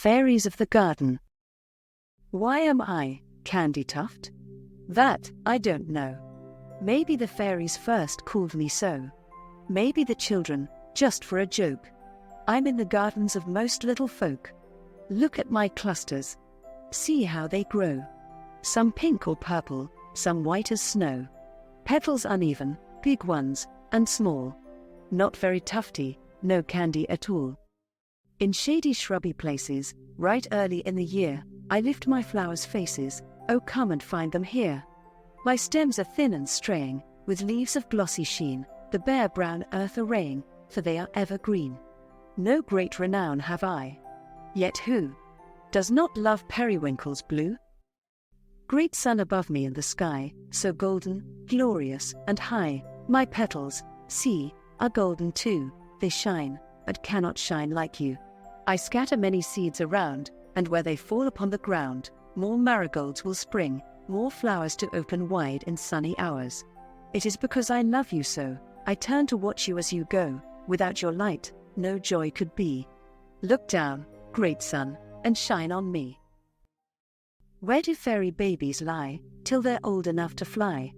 Fairies of the Garden. Why am I Candy Tuft? That I don't know. Maybe the fairies first called me so. Maybe the children, just for a joke. I'm in the gardens of most little folk. Look at my clusters. See how they grow. Some pink or purple, some white as snow. Petals uneven, big ones, and small. Not very tufty, no candy at all. In shady shrubby places, right early in the year, I lift my flowers' faces, oh come and find them here. My stems are thin and straying, with leaves of glossy sheen, the bare brown earth arraying, for they are evergreen. No great renown have I. Yet who does not love periwinkles blue? Great sun above me in the sky, so golden, glorious, and high, my petals, see, are golden too, they shine, but cannot shine like you. I scatter many seeds around, and where they fall upon the ground, more marigolds will spring, more flowers to open wide in sunny hours. It is because I love you so, I turn to watch you as you go, without your light, no joy could be. Look down, great sun, and shine on me. Where do fairy babies lie, till they're old enough to fly?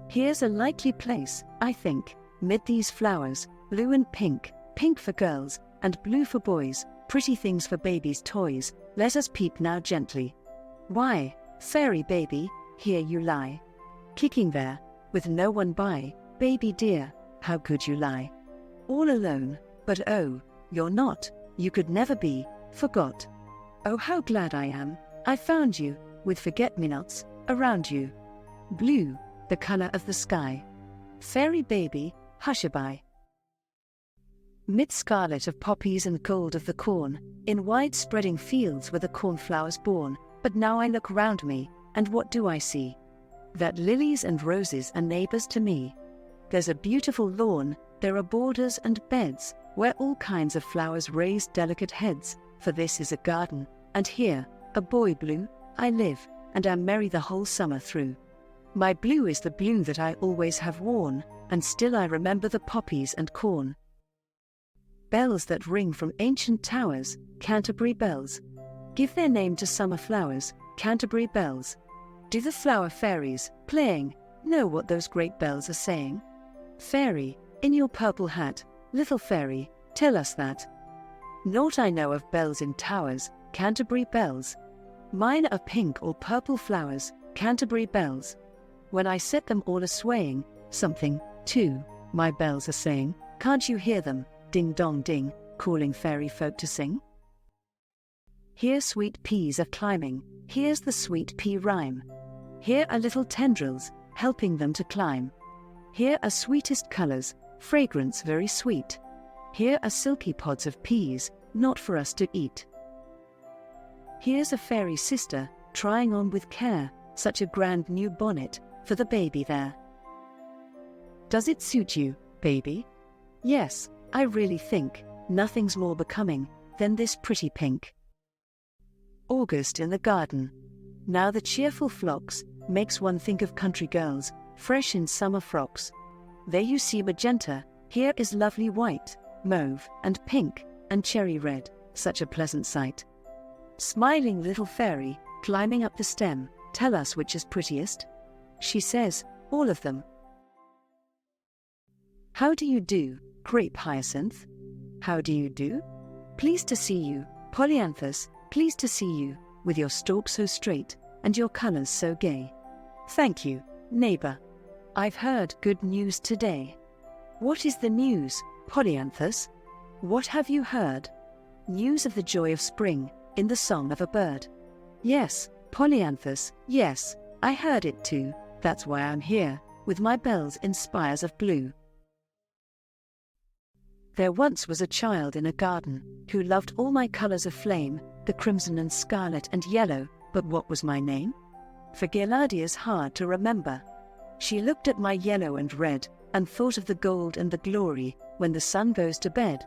Here's a likely place, I think, mid these flowers, blue and pink for girls, and blue for boys, pretty things for babies' toys, let us peep now gently. Why, fairy baby, here you lie, kicking there, with no one by, baby dear, how could you lie? All alone, but oh, you're not, you could never be, forgot. Oh how glad I am, I found you, with forget-me-nots, around you. Blue, the color of the sky. Fairy baby, hush-a-bye. Mid scarlet of poppies and gold of the corn, in wide-spreading fields were the cornflowers born, but now I look round me, and what do I see? That lilies and roses are neighbors to me. There's a beautiful lawn, there are borders and beds, where all kinds of flowers raise delicate heads, for this is a garden, and here, a boy blue, I live, and am merry the whole summer through. My blue is the blue that I always have worn, and still I remember the poppies and corn. Bells that ring from ancient towers, Canterbury bells. Give their name to summer flowers, Canterbury bells. Do the flower fairies, playing, know what those great bells are saying? Fairy, in your purple hat, little fairy, tell us that. Naught I know of bells in towers, Canterbury bells. Mine are pink or purple flowers, Canterbury bells. When I set them all a-swaying, something, too, my bells are saying, can't you hear them, ding-dong-ding, calling fairy folk to sing? Here sweet peas are climbing, here's the sweet pea rhyme. Here are little tendrils, helping them to climb. Here are sweetest colors, fragrance very sweet. Here are silky pods of peas, not for us to eat. Here's a fairy sister, trying on with care, such a grand new bonnet, for the baby there. Does it suit you, baby? Yes, I really think, nothing's more becoming, than this pretty pink. August in the garden. Now the cheerful phlox, makes one think of country girls, fresh in summer frocks. There you see magenta, here is lovely white, mauve, and pink, and cherry red, such a pleasant sight. Smiling little fairy, climbing up the stem, tell us which is prettiest? She says, all of them. How do you do, grape hyacinth? How do you do? Pleased to see you, polyanthus, pleased to see you, with your stalk so straight, and your colors so gay. Thank you, neighbor. I've heard good news today. What is the news, polyanthus? What have you heard? News of the joy of spring, in the song of a bird. Yes, polyanthus, yes, I heard it too, that's why I'm here, with my bells in spires of blue. There once was a child in a garden, who loved all my colors of flame, the crimson and scarlet and yellow, but what was my name? For Gilardia's hard to remember. She looked at my yellow and red, and thought of the gold and the glory, when the sun goes to bed.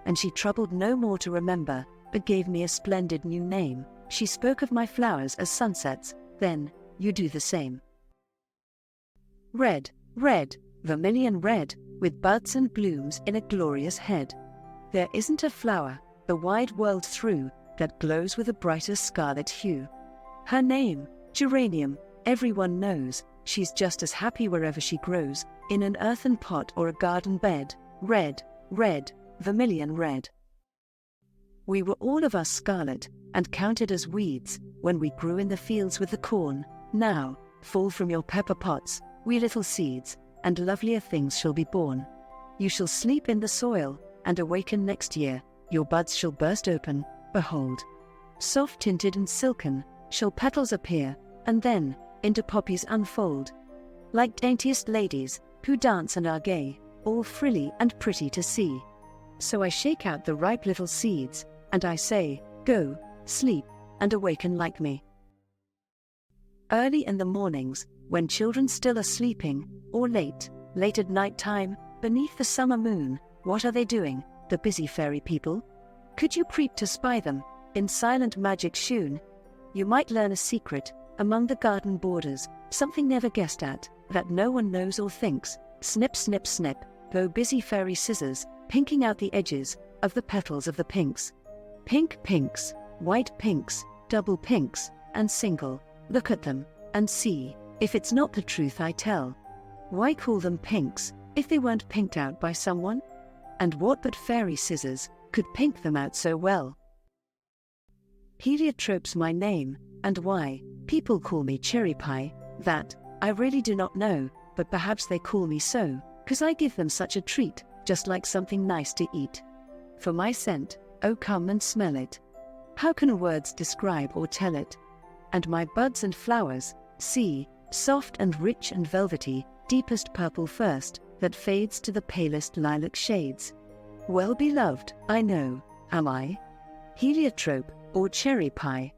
And she troubled no more to remember, but gave me a splendid new name. She spoke of my flowers as sunsets, then, you do the same. Red, red, vermilion red, with buds and blooms in a glorious head. There isn't a flower, the wide world through, that glows with a brighter scarlet hue. Her name, geranium, everyone knows. She's just as happy wherever she grows, in an earthen pot or a garden bed. Red, red, vermilion red. We were all of us scarlet, and counted as weeds, when we grew in the fields with the corn. Now, fall from your pepper pots, we little seeds, and lovelier things shall be born. You shall sleep in the soil, and awaken next year, your buds shall burst open, behold. Soft-tinted and silken, shall petals appear, and then, into poppies unfold. Like daintiest ladies, who dance and are gay, all frilly and pretty to see. So I shake out the ripe little seeds, and I say, go, sleep, and awaken like me. Early in the mornings, when children still are sleeping, or late at night time, beneath the summer moon, what are they doing, the busy fairy people? Could you creep to spy them, in silent magic shewn? You might learn a secret, among the garden borders, something never guessed at, that no one knows or thinks. Snip, snip, snip, go busy fairy scissors, pinking out the edges of the petals of the pinks. Pink pinks, white pinks, double pinks, and single. Look at them, and see, if it's not the truth I tell. Why call them pinks, if they weren't pinked out by someone? And what but fairy scissors could pink them out so well? Heliotrope's my name, and why people call me cherry pie, that I really do not know, but perhaps they call me so, 'cause I give them such a treat, just like something nice to eat. For my scent, oh come and smell it. How can words describe or tell it? And my buds and flowers, see, soft and rich and velvety, deepest purple first, that fades to the palest lilac shades. Well beloved, I know, am I? Heliotrope, or cherry pie.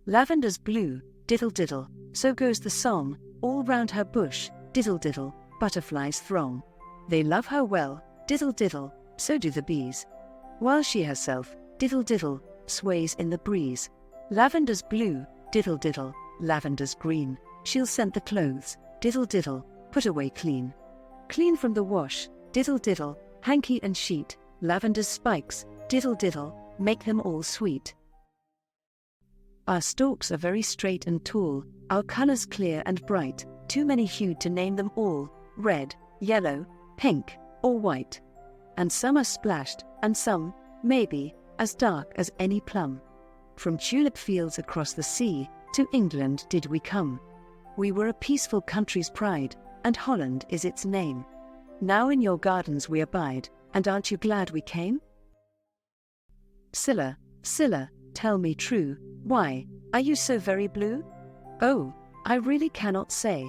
Lavender's blue, diddle diddle, so goes the song, all round her bush, diddle diddle, butterflies throng. They love her well, diddle diddle, so do the bees. While she herself, diddle diddle, sways in the breeze. Lavender's blue, diddle diddle, lavender's green, she'll scent the clothes, diddle diddle, put away clean. Clean from the wash, diddle diddle, hanky and sheet, lavender's spikes, diddle diddle, make them all sweet. Our stalks are very straight and tall, our colors clear and bright, too many hued to name them all, red, yellow, pink, or white. And some are splashed, and some, maybe, as dark as any plum. From tulip fields across the sea, to England did we come. We were a peaceful country's pride, and Holland is its name. Now in your gardens we abide, and aren't you glad we came? Scylla, Scylla, tell me true, why are you so very blue? Oh, I really cannot say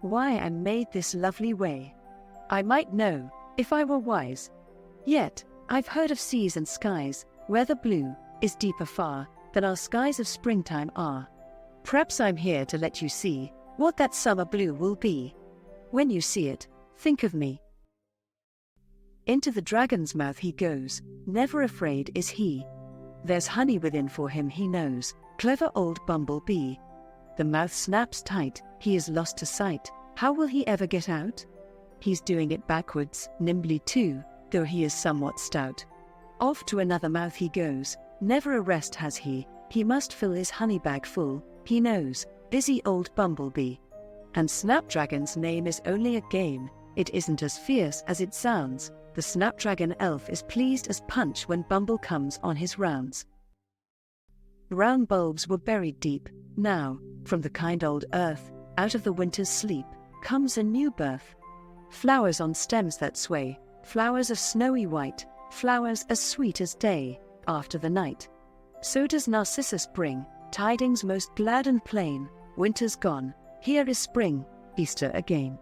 why I'm made this lovely way. I might know, if I were wise. Yet, I've heard of seas and skies, where the blue is deeper far than our skies of springtime are. Perhaps I'm here to let you see what that summer blue will be. When you see it, think of me. Into the dragon's mouth he goes, never afraid is he. There's honey within for him he knows, clever old bumblebee. The mouth snaps tight, he is lost to sight, how will he ever get out? He's doing it backwards, nimbly too, though he is somewhat stout. Off to another mouth he goes, never a rest has he must fill his honey bag full, he knows, busy old bumblebee. And Snapdragon's name is only a game, it isn't as fierce as it sounds. The Snapdragon elf is pleased as punch when Bumble comes on his rounds. Round bulbs were buried deep, now, from the kind old earth, out of the winter's sleep, comes a new birth. Flowers on stems that sway, flowers of snowy white, flowers as sweet as day, after the night. So does Narcissus bring, tidings most glad and plain, winter's gone, here is spring, Easter again.